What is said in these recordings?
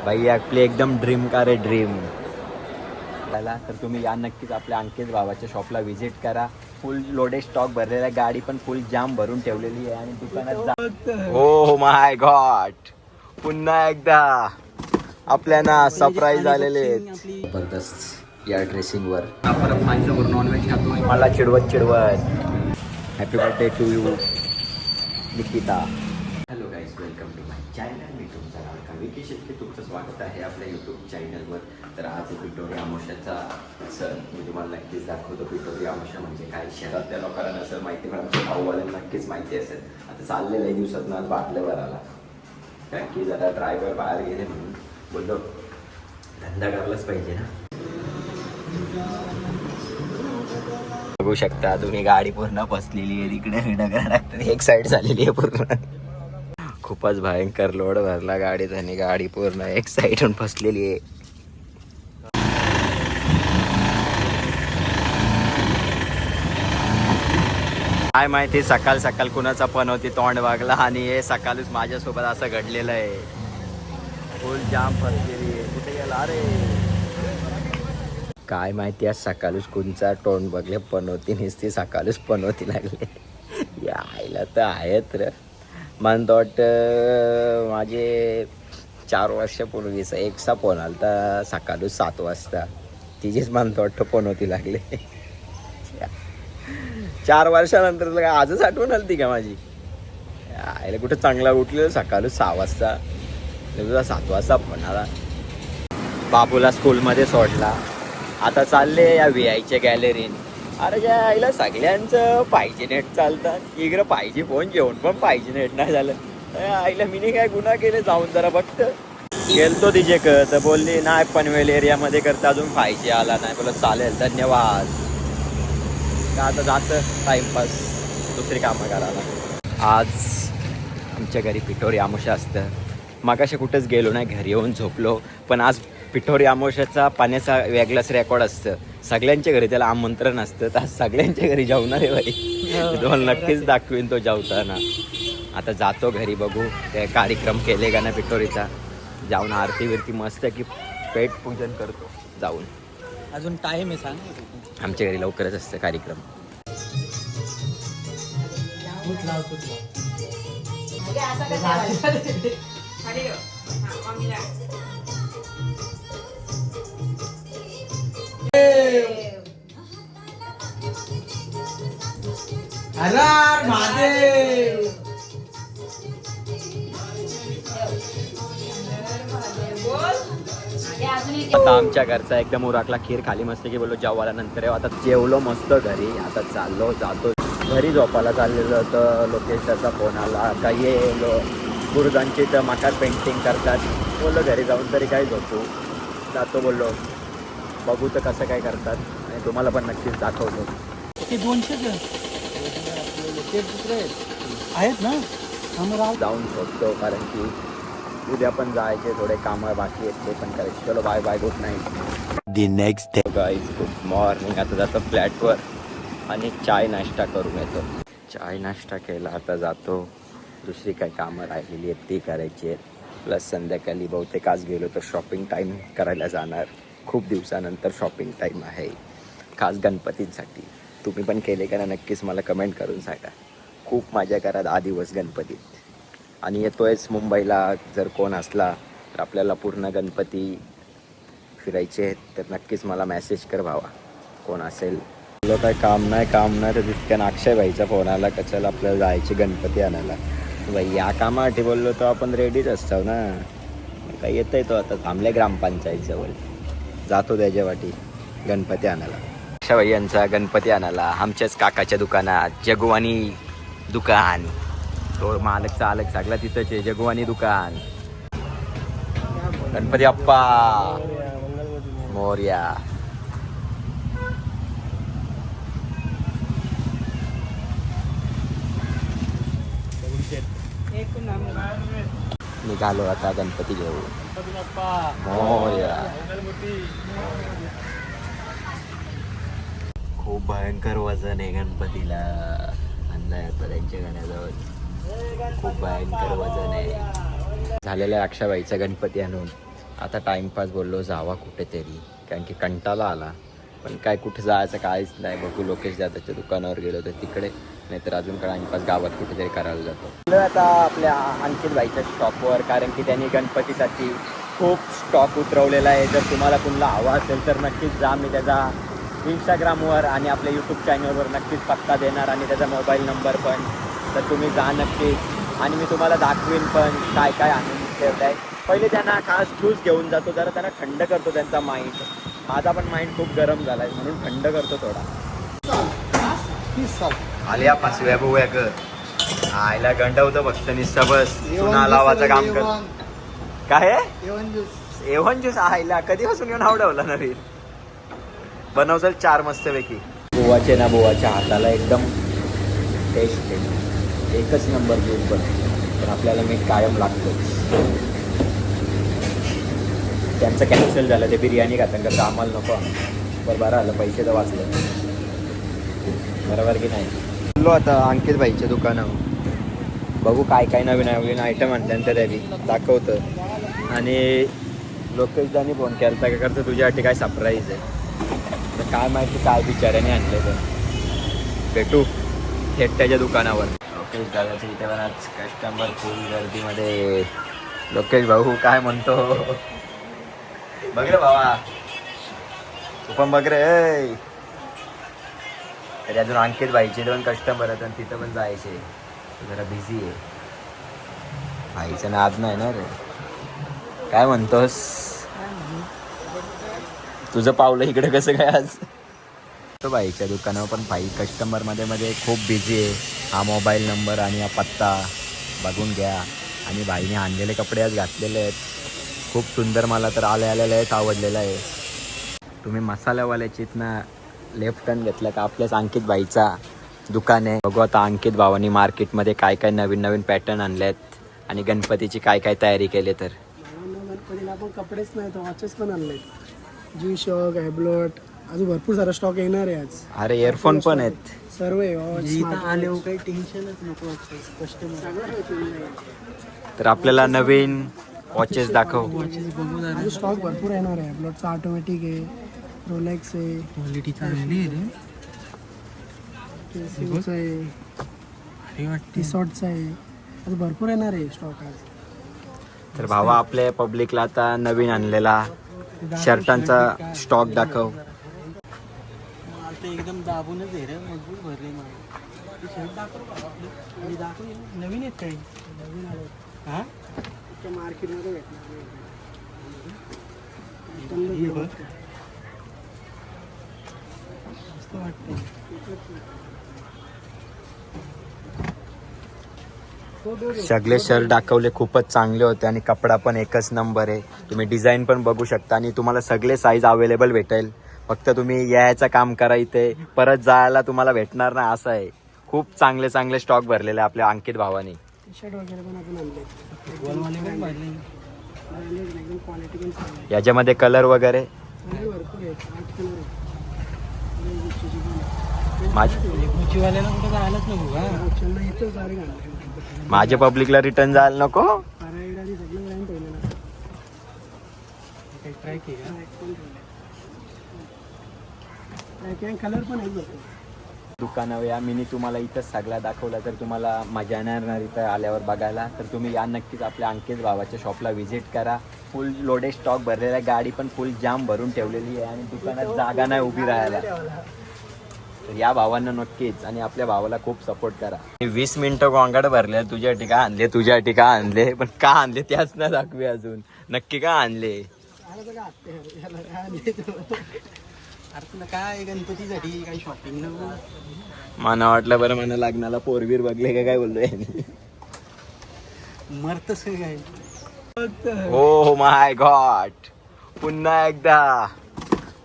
भाई आपली एकदम ड्रीम कार आहे, ड्रीम. त्याला तर तुम्ही या नक्कीच आपल्या अंकित भावाच्या शॉपला व्हिजिट करा. फुल लोडेड स्टॉक भरलेला आहे, गाडी पण फुल जाम भरून ठेवलेली आहे आणि दुकानात हो माय गॉड, पुन्हा एकदा आपल्याला सरप्राईज आलेले आहेत. जबरदस्त या ड्रेसिंगवर परत माझ्यावर नॉनव्हेज खातोय, मला चिडवत happy birthday to you Nikita. Hello guys, welcome to my channel. मी तुमचा लाडका विकी शेट्टी, तुमचं स्वागत आहे आपल्या यूट्यूब चॅनलवर. तर आज पिठोरी अमावस्याचा सण मी तुम्हाला नक्कीच दाखवतो. पिठोरी अमावस्या म्हणजे काय, शहरातल्या लोकांना नसेल माहिती, पण आमच्या भाऊवाल्यांना नक्कीच माहिती असेल. आता चाललेलं आहे दिवसात ना बाटलं भरायला, कारण की जरा ड्रायव्हर बाहेर गेले म्हणून बोललो धंदा करायलाच पाहिजे ना. बघू शकता तुम्ही, गाडी पूर्ण बसलेली आहे, तिकडे नगर लागतं, एक साईड झालेली आहे पूर्ण. खूपच भयंकर लोड भरला गाडीत आणि गाडी पूर्ण एक साईडून फसलेली आहे. काय माहिती सकाळ सकाळ कुणाचा पण होती तोंड वागला आणि हे सकाळच माझ्यासोबत असं घडलेलं आहे. फुल जाम फसलेली आहे. कुठे गेला अरे काय माहिती, आज सकाळच कोणचा तोंड बघले पण होती नुसती, सकाळच पण होती लागले. यायला तर आहेत रे. मन वाट माझे 4 वर्षापूर्वीचा एकसा फोन आला तर सकाळच 7 वाजता, तिचीच मन वाटतं पण होती लागले. 4 वर्षानंतर काय आजच आठवण आली ती का माझी. आईला कुठं चांगला उठलेलं सकाळच 6 वाजता, तुझा 7 वाजता फोन आला. बाबूला स्कूलमध्ये सोडला, आता चालले या VIच्या गॅलरीत. अरे ज्या आईला सगळ्यांचं पाहिजे नेट चालतात, इकडं पाहिजे फोन घेऊन पण पाहिजे नेट नाही झालं. आईला मीने काय गुन्हा केले, जाऊन जरा बघतं. गेलतो तिचे तर बोलली नाही पनवेल एरियामध्ये करता अजून 5G आला नाही. बोला चालेल धन्यवाद. का आता जातं टाईमपास, दुसरी कामं करायला. आज आमच्या घरी पिठोरी अमावस्या असतं. मगाशी कुठंच गेलो नाही, घरी येऊन झोपलो. पण आज पिठोरी अमावस्याचा पाण्याचा वेगळाच रेकॉर्ड असतं. सगळ्यांच्या घरी त्याला आमंत्रण असतं, तर सगळ्यांच्या घरी जेवणार आहे बाई. तुम्हाला नक्कीच दाखवीन तो जेवताना. आता जातो घरी, बघू ते कार्यक्रम केले का ना पिठोरीचा. जाऊन आरती विरती मस्त की पेट पूजन करतो जाऊन. अजून टाइम आहे सांग. आमच्या घरी लवकरच असतं कार्यक्रम. आता आमच्या घरचा एकदम उराकला खीर खाली मस्त की बोललो जेवायला नंतर. आता जेवलो मस्त घरी, आता चाललो जातो घरी. झोपायला चाललेलं होतं, लोकेशचा फोन आला. आता ये गुरुदांची तर मकार पेंटिंग करतात, बोललो घरी जाऊन तरी काय झोपू. जातो बोललो, बघू तर कसं काय करतात आणि तुम्हाला पण नक्कीच दाखवतो. ते 200 आहेत ना, जाऊन झोपतो, कारण की उद्या पण जायचे, थोडे कामं बाकी आहेत ते पण करायचे. चलो bye bye, good night. The next day guys, good morning. आता जातो फ्लॅटवर आणि चाय नाश्ता करून येतो. चाय नाश्ता केला, आता जातो. दुसरी काही कामं राहिलेली आहेत ती करायची आहेत. प्लस संध्याकाळी बहुतेक आज गेलो तर शॉपिंग टाईम करायला जाणार. खूप दिवसानंतर शॉपिंग टाईम आहे, खास गणपतींसाठी. तुम्ही पण केले का ना, नक्कीच मला कमेंट करून सांगा. खूप मजा करा 10 दिवस गणपतीत. आणि येतोयच मुंबईला, जर कोण असला तर आपल्याला पूर्ण गणपती फिरायचे आहेत तर नक्कीच मला मेसेज कर भावा, कोण असेल. बोललो काय काम नाही तर तितक्या अक्षय भाईचा फोन आला का चल आपल्याला जायचे गणपती आणायला. बाई या कामासाठी बोललो तर आपण रेडीच असतो ना. काही येतंय तो आता थांबले ग्रामपंचायतजवळ, जातो त्याच्यावाटी गणपती आणायला. अक्षय भाई यांचा गणपती आणायला आमच्याच काकाच्या दुकानात, जगुवानी दुकान. तो मालक चालक सगळा तिथंच आहे, जगुवानी दुकान. गणपती अप्पा मोरया. निघालो आता गणपती घेऊ. मोरया. खूप भयंकर वजन आहे गणपतीला, अंदाज त्यांच्या गाण्याजवळ. खूप भयंकर वजन आहे. झालेला अक्षाबाईचा गणपती आणून आता टाइमपास बोललो जावा कुठेतरी, कारण की कंटाळा आला. पण काय कुठे जायचं काहीच नाही. बघू लोकेश दादाच्या दुकानावर गेलो तर तिकडे, नाहीतर अजून टाइमपास गावात कुठेतरी करायला जातो. आता आपल्या अंकित भाईच्या स्टॉपवर, कारण की त्यांनी गणपतीसाठी खूप स्टॉक उतरवलेला आहे. जर तुम्हाला कुणाला हवा असेल तर नक्कीच जा. मी त्याचा इंस्टाग्रामवर आणि आपल्या यूट्यूब चॅनलवर नक्कीच पत्ता देणार आणि त्याचा मोबाईल नंबर पण. तर तुम्ही जा नक्कीच आणि मी तुम्हाला दाखवीन पण काय काय आणून ठेवलं आहे. पहिले त्यांना खास ज्यूस घेऊन जातो, जरा त्यांना थंड करतो त्यांचा माइंड. माझा पण माइंड खूप गरम झाला आहे म्हणून थंड करतो थोडा. आल्या पाचव्या बघूया कर आयला गंडवतं फक्त निस्ता बस चुना लावाचं काम कर. काय एव्हन ज्यूस आयला कधीपासून घेऊन आवडवला नवीन बनवचाल 4 मस्तपैकी. बुवाचे ना बुवाच्या हाताला एकदम टेस्ट आहे, एकच नंबर ज्यूस बनवतो. पण आपल्याला मीठ कायम लागतोच. त्यांचं कॅन्सल झालं, ते बिर्याणी खातं करतं आम्हाला नको. बरं आलं, पैसे तर वाचले बरोबर की नाही. बोललो आता अंकित भाईच्या दुकानावर, बघू काय काय नवीन नवीन आयटम आणल्यानंतर त्यावी दाखवतं. आणि लोकेशदानी फोन केला का करतं तुझ्यासाठी काय सरप्राईज आहे. तर काय माहिती काय बिचाऱ्याने आणले. तर भेटू थेट त्याच्या दुकानावर. लोकेश दादाच्या इथे पण आज कस्टमर फुल गर्दीमध्ये. लोकेश भाऊ काय म्हणतो बघ रे भावा, तू पण बघ रे. तरी अजून अंकित भाईचे 2 कस्टमर आहेत आणि तिथं पण जायचे. जरा बिझी आहे. भाईचं नाद नाही ना रे. काय म्हणतोस, तुझं पावलं इकडे कसं काय आज. तो भाईच्या दुकानावर पण भाई कस्टमर मध्ये खूप बिझी आहे. हा मोबाईल नंबर आणि हा पत्ता बघून घ्या. आणि भाईने आणलेले कपडे आज घातलेले आहेत, खूप सुंदर. मला तर आलेलं आहेच आवडलेलं आहे. तुम्ही मसाल्यावाल्याचीत ना लेफ्ट टर्न घेतला का आपल्याच अंकित भाईचा दुकान आहे. बघू आता अंकित भावानी मार्केटमध्ये काय काय नवीन नवीन पॅटर्न आणले आहेत आणि गणपतीची काय काय तयारी केली. तर गणपतीला आपण कपडेच नाही तर वॉचेस पण आणले. जी शॉक हॅबलॉट अजून भरपूर सारा स्टॉक येणार आहे आज. अरे इयरफोन पण आहेत सर्व आले काही टेन्शनच नको. कस्टमर तर आपल्याला नवीन वॉचेस दाखव. अजून स्टॉक भरपूर येणार आहे. हॅबलॉटचा ऑटोमॅटिक आहे, रोलेक्स आहे, क्वालिटी चांगली आहे रे. केसीओचा आहे, अरे वाटते टी शॉर्टचा आहे. अजून भरपूर येणार आहे स्टॉक आज. तर भावा आपल्या पब्लिकला आता नवीन आणलेला शर्टांचा स्टॉक दाखव. आता एकदम दाबूनच आहे रे, मजबूत भरले मला. ते शर्ट दाखव आणि दाखव नवीन आहेत काही नवीन आले हां मार्केटमध्ये भेटणार. मस्त वाटतं. सगळे शर्ट दाखवले, खूपच चांगले होते आणि कपडा पण एकच नंबर आहे. तुम्ही डिझाईन पण बघू शकता आणि तुम्हाला सगळे साईज अवेलेबल भेटेल. फक्त तुम्ही यायचं काम करा इथे, परत जायला तुम्हाला भेटणार ना असं आहे. खूप चांगले चांगले स्टॉक भरलेले आपल्या अंकित भावानी. टी शर्ट वगैरे पण आपण आणले. फुटबॉलवाले पण भरले. एकदम क्वालिटी पण चांगली आहे. याच्यामध्ये कलर वगैरे भरपूर आहेत. 8 कलर आहेत. गुचीवाल्याला कुठं जायलाच नको का. त्यांना इथंच गाडी घालणार. माझ्या पब्लिकला रिटर्न जायला नको. सगळं ब्रँड ठेवलेलं. काही ट्राय केला कलर पण आहेत भरपूर. दुकानावर या. मी तुम्हाला इथंच सगळा दाखवला तर तुम्हाला मजा येणार इथं आल्यावर बघायला. तर तुम्ही या नक्कीच आपल्या अंकित भावाच्या शॉपला व्हिजिट करा. फुल लोडेड स्टॉक भरलेला आहे. गाडी पण फुल जाम भरून ठेवलेली आहे आणि दुकानात जागा नाही उभी राहायला. तर या भावांना नक्कीच आणि आपल्या भावाला खूप सपोर्ट करा. 20 मिनिटं गोंगाड भरले. तुझ्यासाठी का आणले, तुझ्यासाठी का आणले, पण का आणले त्याच ना दाखवे अजून. नक्की का आणले. अरे तुला काय गणपतीसाठी काही शॉपिंग नको. मला वाटलं बरं मला लग्नाला पोरवीर बघले का काय बोललोय. मरतस काय. हो माय गॉड, पुन्हा एकदा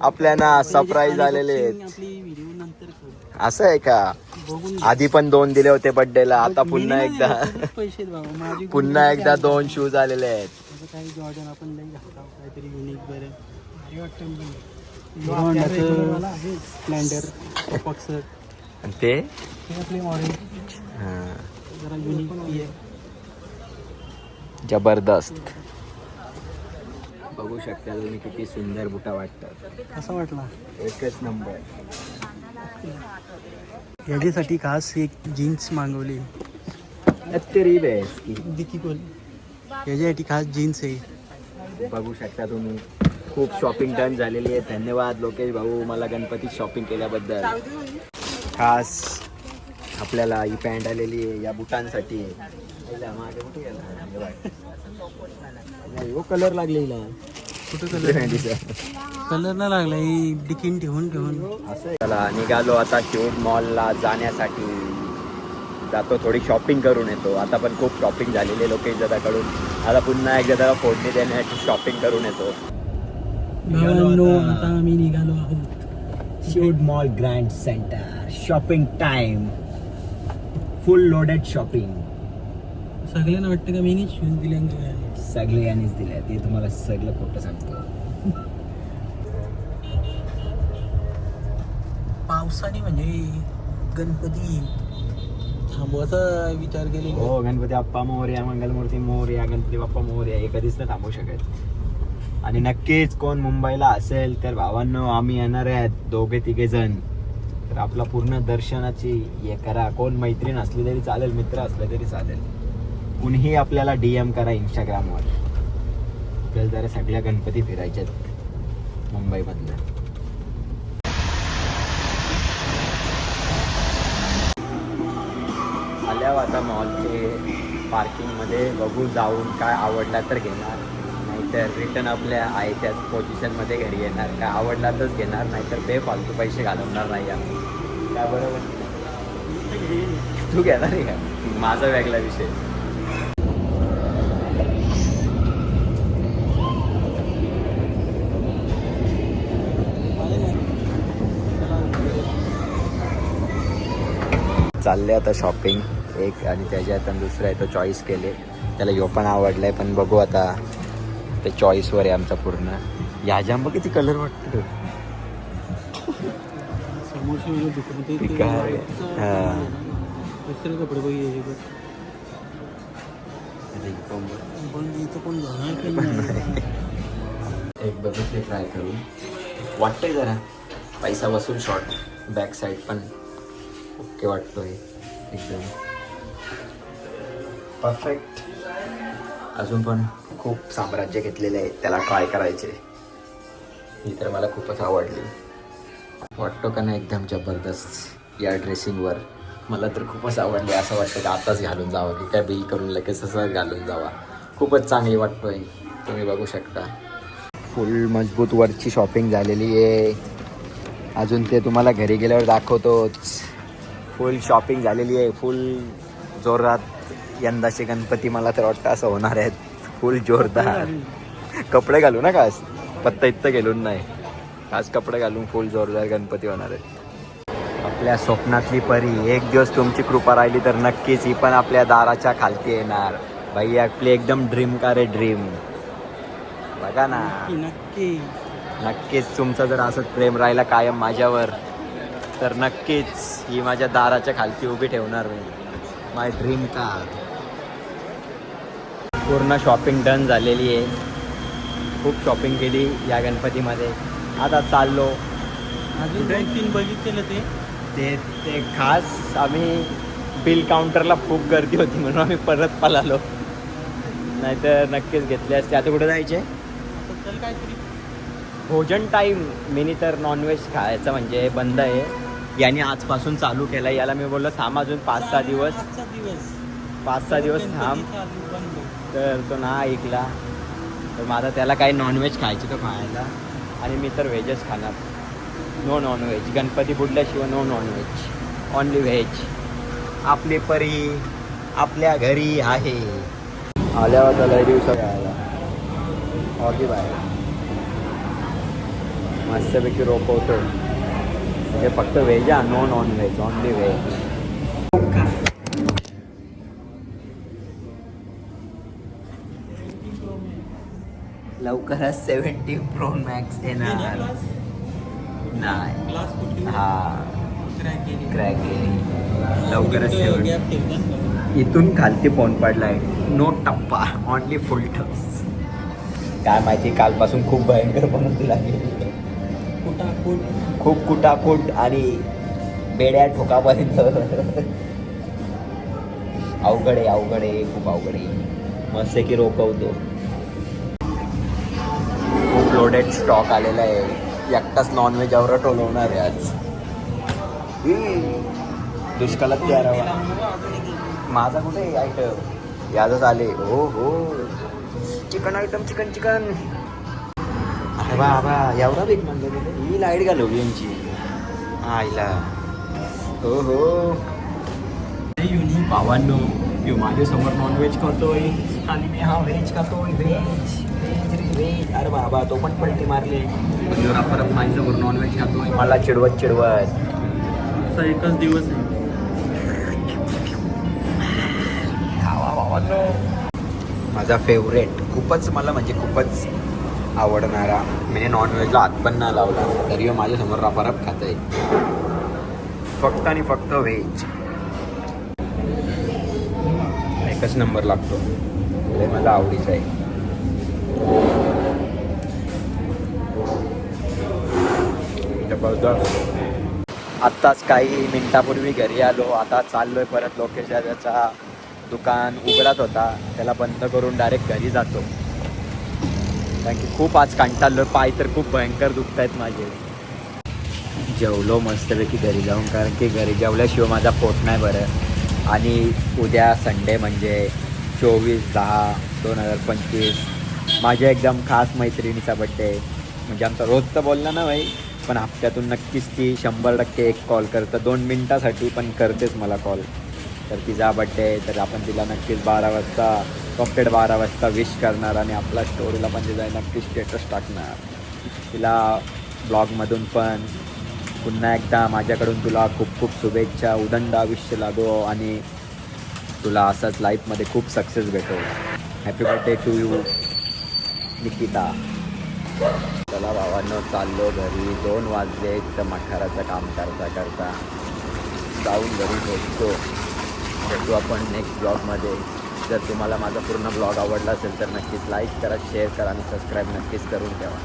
आपल्याला सरप्राईज आलेले आहेत. आपली व्हिडिओ नंतर करू. असं आहे का. बघून आधी पण 2 दिले होते बर्थडेला, आता पुन्हा एकदा पैसे बाबा माझी. पुन्हा एकदा 2 शूज आलेले आहेत. काही जॉर्डन आपण लई घालतो काहीतरी युनिक बरं. भारी वाटतं पण. स्प्लेंडर पक्सर आणि ते आपले ऑरेंज हां, जरा युनिक आहे. जबरदस्त. बघू शकता तुम्ही किती सुंदर बुटा वाटतात. कसा वाटला? एकच नंबर. याच्यासाठी खास एक जीन्स मागवली. तरी बेस्ट की दिकी कोल याच्यासाठी खास जीन्स आहे. बघू शकता तुम्ही. खूप शॉपिंग डन झालेली आहे. धन्यवाद लोकेश भाऊ मला गणपती शॉपिंग केल्याबद्दल. खास आपल्याला ही पॅन्ट आलेली आहे या बुटांसाठी. कलर लागलेला कुठं कलर? कलर नाही लागला, ही डिकीन ठेवून असं. चला निघालो आता शूट मॉलला जाण्यासाठी. जातो थोडी शॉपिंग करून येतो. आता पण खूप शॉपिंग झालेली आहे लोकेश दादाकडून. आता पुन्हा एकदा त्याला फोडणी देण्यासाठी शॉपिंग करून येतो. आता आम्ही निघालो आहोत shoot mall grand centre. Shopping time. फुल लोडेड शॉपिंग. सगळ्यांना वाटतं का मी शूज दिले? सगळे यांनीच दिले. ते तुम्हाला सगळं खोटं सांगतो. पावसाने म्हणजे गणपती थांबवायचा विचार केले. हो गणपती बाप्पा मोरया, मंगलमूर्ती मोरया, गणपती बाप्पा मोरया हे कधीच नाही थांबवू शकत. आणि नक्कीच कोण मुंबईला असेल तर भावांनो आम्ही येणार आहेत 2-3 जण. तर आपला पूर्ण दर्शनाची हे करा. कोण मैत्रीण असली तरी चालेल, मित्र असले तरी चालेल. कुणीही आपल्याला DM करा इंस्टाग्रामवर. आपल्याला जरा सगळ्या गणपती फिरायच्यात मुंबईमधल्या. आल्या आता मॉलचे पार्किंगमध्ये बघू जाऊन काय आवडला तर घेणार, नाहीतर रिटर्न आपल्या आहे त्याच पोझिशनमध्ये घरी येणार. काय आवडला तरच घेणार, नाहीतर बेफालतू पैसे घालवणार नाही आम्ही. काय बरोबर? तू घेणार आहे का? माझा वेगळा विषय. चालले आता शॉपिंग एक, आणि त्याच्या आता दुसरा आहे तो चॉईस केले. त्याला ह्यो पण आवडलाय, पण बघू आता ते चॉईसवर आहे आमचा पूर्ण. या जांब किती कलर वाटतो. कपडे एक बघितले ट्राय करून वाटतंय जरा पैसा वसूल. शॉर्ट बॅक साईड पण ओके वाटतोय एकदम परफेक्ट. अजून पण खूप साम्राज्य घेतलेले आहे त्याला ट्राय करायचे. ही तर मला खूपच आवडली. वाटतो का नाही एकदम जबरदस्त या ड्रेसिंगवर. मला तर खूपच आवडली. असं वाटतं की आताच घालून जावं की काय बिल करून लगेच असं घालून जावा. खूपच चांगली वाटतोय. तुम्ही बघू शकता. फुल मजबूत वरची शॉपिंग झालेली आहे. अजून ते तुम्हाला घरी गेल्यावर दाखवतोच. फुल शॉपिंग झालेली आहे. फुल जोरात यंदाचे गणपती मला तर वाटतं असं होणार आहेत. फुल जोरदार कपडे घालू ना खास. पत्ता इतकं गेलून नाही. खास कपडे घालून फुल जोरदार गणपती होणार आहेत. आपल्या स्वप्नातली परी एक दिवस तुमची कृपा राहिली तर नक्कीच ही पण आपल्या दाराच्या खालती येणार. बाई आपली एकदम ड्रीम कार आहे. ड्रीम बघा ना. नक्की नक्कीच तुमचं जर असंच प्रेम राहिला कायम माझ्यावर तर नक्कीच ही माझ्या दाराच्या खालती उभी ठेवणार मी. माय ड्रीम कार. पूर्ण शॉपिंग डन झालेली आहे. खूप शॉपिंग केली या गणपतीमध्ये. आता चाललो अजून 2-3 बघितलेलं ते ते खास आम्ही बिल काउंटरला खूप गर्दी होती म्हणून आम्ही परत पळालो. नाहीतर नक्कीच घेतले असते. आता कुठे जायचे? चल काहीतरी भोजन टाईम. मिनी तर नॉनव्हेज खायचं म्हणजे बंद आहे. याने आजपासून चालू केलं आहे. याला मी बोललो थांब अजून 5-6 दिवस. 5-6 दिवस थांब. तर तो ना ऐकला. तर माझा त्याला काही नॉनव्हेज खायची तो खायला, आणि मी तर व्हेजच खाणार. No non veg. गणपती बुडल्याशिवाय नो नॉनव्हेज, ओनली व्हेज. आपली परी आपल्या घरी आहे. आल्यावर त्याला दिवसात आला ऑगी बाहेर मस्तपैकी रोखवतो. म्हणजे फक्त व्हेज आहे, no non veg, only veg. लवकरच 17 Pro Max येणार. नाही हा क्रॅक केली लवकरच. इथून खालती फोन पडलाय. नो टप्पा, ओनली फुल टप्स. काय माहिती कालपासून खूप भयंकर बनवती लागली. खूप कुटाकुट आणि बेड्या ठोकापर्यंत अवघड आहे खूप अवघड आहे. मस्त आहे की रोकवतो. खूप लोडेड स्टॉक आलेला आहे. एकटाच नॉनव्हेज आवरा टोलवणार आहे आज. दुष्काळात तयार माझा कुठे आयटम यादच आले. हो चिकन आयटम चिकन. अरे बा एवढा वेग म्हणलं ही लाईट घालवली यांची आईला. हो भावांनो माझ्यासमोर नॉनव्हेज खातोय आणि मी हा व्हेज खातोय. व्हेज अरे बाबा तो पण पलटी मारले. परत माझ्यासमोर नॉनव्हेज खातोय. मला चिडवत एकच दिवस आहे. खावा भावांनो. माझा फेवरेट मला खूपच आवडणारा. मी नॉनव्हेजला हात पण नाही लावला तरी माझ्यासमोर रपारप खात आहे. फक्त आणि फक्त व्हेज एकच नंबर लागतो. ते मला आवडीचं आहे. आत्ताच काही मिनिटापूर्वी घरी आलो. आता चाललोय परत लोकेशनचा. दुकान उघडत होता त्याला बंद करून डायरेक्ट घरी जातो. कारण की खूप आज कंटाळलो. पाय तर खूप भयंकर दुखत आहेत माझे. जेवलो मस्तपैकी घरी जाऊन, कारण की घरी जेवल्याशिवाय माझा पोट नाही बरं. आणि उद्या संडे म्हणजे 24/10/2025 माझ्या एकदम खास मैत्रिणीचा बड्डे. म्हणजे आमचा रोज तर बोलला ना भाई, पण हप्त्यातून नक्कीच ती 100% एक कॉल करतं. 2 मिनटासाठी पण करतेच मला कॉल. तर तिचा बड्डे आहे तर आपण तिला नक्कीच 12 वाजता विश करणार आणि आपला स्टोरीला पण तिला नक्कीच स्टेटस टाकणार. तिला ब्लॉगमधून पण पुन्हा एकदा माझ्याकडून तुला खूप शुभेच्छा. उदंड आयुष्य लागो आणि तुला असंच लाईफमध्ये खूप सक्सेस भेटो. Happy birthday to you Nikita. चला भावांनो चाललो घरी. 2 वाजले तर मठाराचं काम करता जाऊन घरी पोहोचतो. भेटू आपण नेक्स्ट ब्लॉगमध्ये. जर तुम्हाला माझा पूर्ण ब्लॉग आवडला असेल तर नक्कीच लाईक करा, शेअर करा आणि सबस्क्राईब नक्कीच करून ठेवा.